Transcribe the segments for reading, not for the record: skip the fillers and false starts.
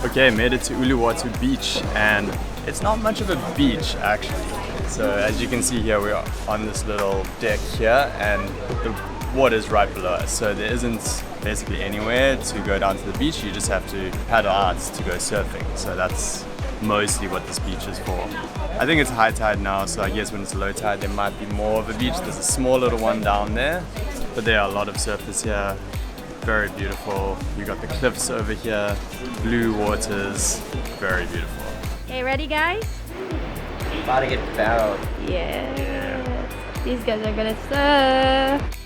Okay, made it to Uluwatu Beach, and it's not much of a beach actually. So as you can see here, we are on this little deck here, and the water is right below us. So there isn't basically anywhere to go down to the beach. You just have to paddle out to go surfing. So that's mostly what this beach is for. I think it's high tide now, so I guess when it's low tide there might be more of a beach. There's a small little one down there, but there are a lot of surfers here. Very beautiful. You got the cliffs over here, blue waters, very beautiful. Okay, ready guys? About to get barreled. Yeah. These guys are gonna surf.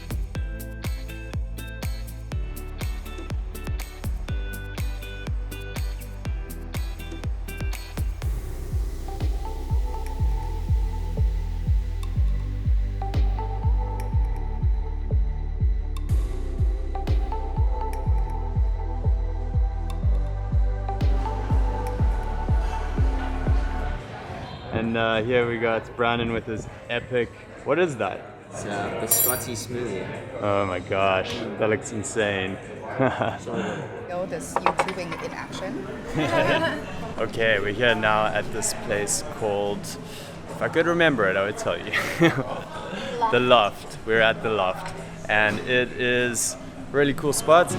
And here we got Brandon with his epic, what is that? It's the Scotty smoothie. Oh my gosh, that looks insane. Know this YouTubing in action. Okay, we're here now at this place called, if I could remember it, I would tell you. The Loft. We're at the Loft, and it is a really cool spot.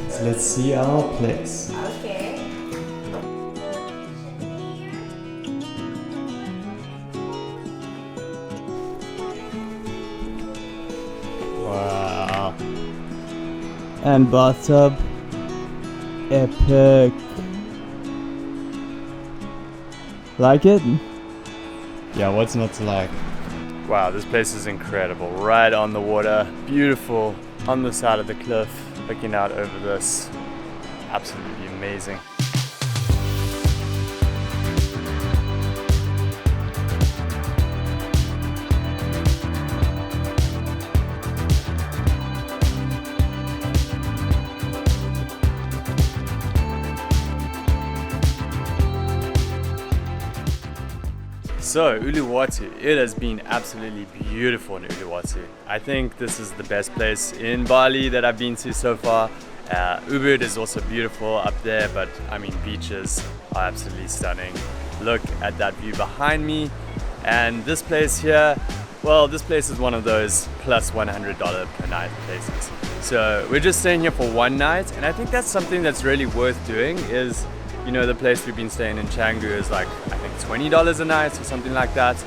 So let's see our place. Okay. Wow. And bathtub. Epic. Like it? Yeah, what's not to like? Wow, this place is incredible. Right on the water. Beautiful. On the side of the cliff. Looking out over this. Absolutely amazing. So Uluwatu, it has been absolutely beautiful in Uluwatu. I think this is the best place in Bali that I've been to so far. Ubud is also beautiful up there, but I mean beaches are absolutely stunning. Look at that view behind me, and this place here, well, this place is one of those plus $100 per night places. So we're just staying here for one night, and I think that's something that's really worth doing. Is, you know, the place we've been staying in Canggu is like, I think $20 a night or something like that.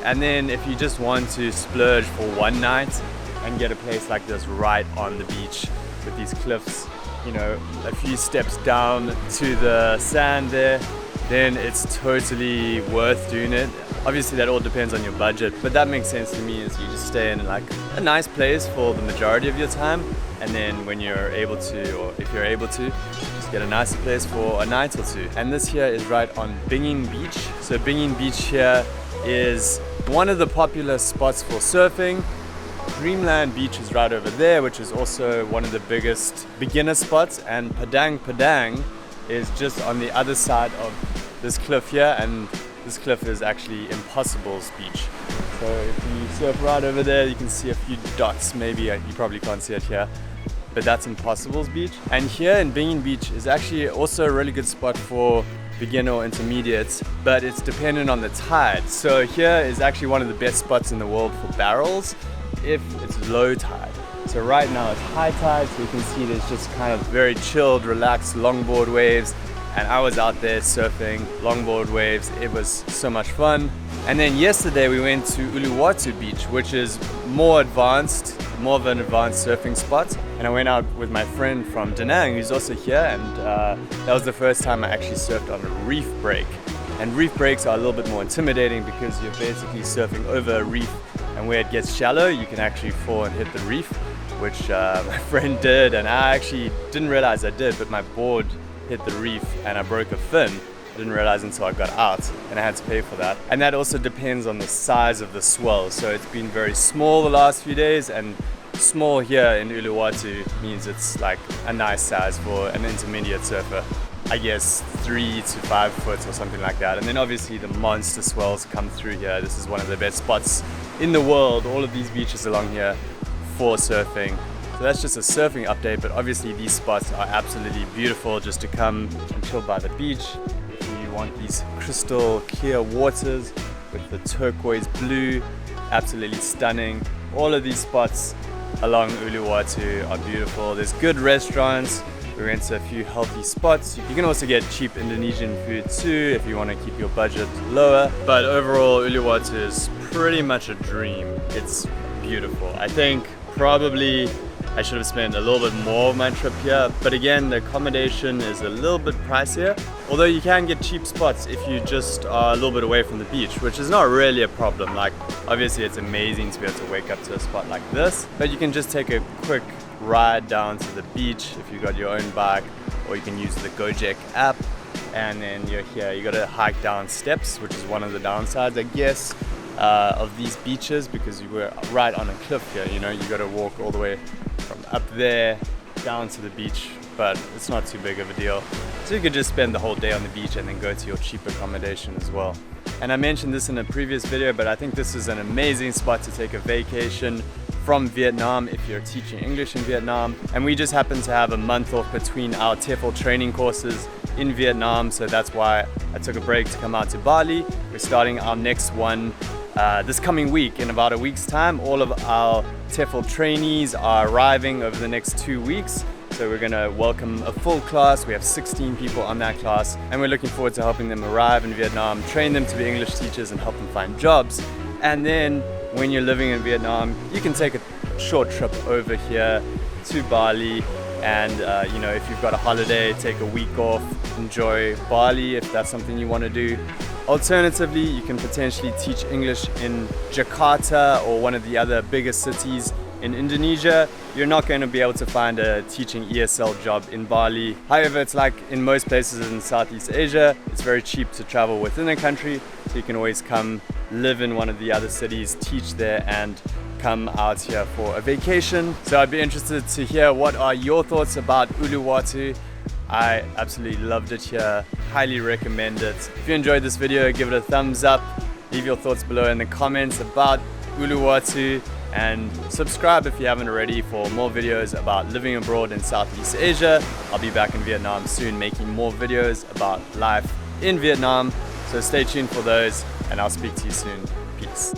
And then if you just want to splurge for one night and get a place like this right on the beach with these cliffs, you know, a few steps down to the sand there, then it's totally worth doing it. Obviously that all depends on your budget, but that makes sense to me. Is you just stay in like a nice place for the majority of your time, and then when you're able to, or if you're able to, just get a nicer place for a night or two. And this here is right on Dreamland Beach. So Dreamland Beach here is one of the popular spots for surfing. Dreamland Beach is right over there, which is also one of the biggest beginner spots, and Padang is just on the other side of this cliff here, and this cliff is actually Impossible's beach. So if you surf right over there, you can see a few dots. Maybe you probably can't see it here, but that's Impossible's beach. And here in Dreamland Beach is actually also a really good spot for beginner or intermediates, but it's dependent on the tide. So here is actually one of the best spots in the world for barrels if it's low tide. So right now it's high tide, so you can see there's just kind of very chilled, relaxed longboard waves. And I was out there surfing longboard waves. It was so much fun. And then yesterday we went to Uluwatu Beach, which is more of an advanced surfing spot. And I went out with my friend from Da Nang, who's also here, and that was the first time I actually surfed on a reef break. And reef breaks are a little bit more intimidating because you're basically surfing over a reef, and where it gets shallow, you can actually fall and hit the reef, which my friend did, and I actually didn't realize I did, but my board hit the reef and I broke a fin. I didn't realize until I got out, and I had to pay for that. And that also depends on the size of the swell. So it's been very small the last few days, and small here in Uluwatu means it's like a nice size for an intermediate surfer. I guess 3 to 5 foot or something like that. And then obviously the monster swells come through here. This is one of the best spots in the world. All of these beaches along here for surfing. So that's just a surfing update, but obviously these spots are absolutely beautiful just to come and chill by the beach. If you want these crystal clear waters with the turquoise blue, absolutely stunning. All of these spots along Uluwatu are beautiful. There's good restaurants. We went to a few healthy spots. You can also get cheap Indonesian food too if you want to keep your budget lower. But overall, Uluwatu is pretty much a dream. It's beautiful. I think probably I should have spent a little bit more of my trip here, but again, the accommodation is a little bit pricier, although you can get cheap spots if you just are a little bit away from the beach, which is not really a problem. Like, obviously it's amazing to be able to wake up to a spot like this, but you can just take a quick ride down to the beach if you got your own bike, or you can use the Gojek app, and then you're here. You got to hike down steps, which is one of the downsides, I guess, of these beaches, because you were right on a cliff here. You know, you got to walk all the way from up there down to the beach, but it's not too big of a deal. So you could just spend the whole day on the beach and then go to your cheap accommodation as well. And I mentioned this in a previous video, but I think this is an amazing spot to take a vacation from Vietnam if you're teaching English in Vietnam. And we just happen to have a month off between our TEFL training courses in Vietnam, so that's why I took a break to come out to Bali. We're starting our next one this coming week. In about a week's time, all of our TEFL trainees are arriving over the next 2 weeks. So we're gonna welcome a full class. We have 16 people on that class, and we're looking forward to helping them arrive in Vietnam, train them to be English teachers and help them find jobs. And then when you're living in Vietnam, you can take a short trip over here to Bali, and you know, if you've got a holiday, take a week off, enjoy Bali if that's something you want to do. Alternatively, you can potentially teach English in Jakarta or one of the other bigger cities in Indonesia. You're not going to be able to find a teaching ESL job in Bali. However, it's like in most places in Southeast Asia, it's very cheap to travel within a country, so you can always come live in one of the other cities, teach there, and come out here for a vacation. So I'd be interested to hear what are your thoughts about Uluwatu. I absolutely loved it here, highly recommend it. If you enjoyed this video, give it a thumbs up, leave your thoughts below in the comments about Uluwatu, and subscribe if you haven't already for more videos about living abroad in Southeast Asia. I'll be back in Vietnam soon making more videos about life in Vietnam, so stay tuned for those, and I'll speak to you soon. Peace.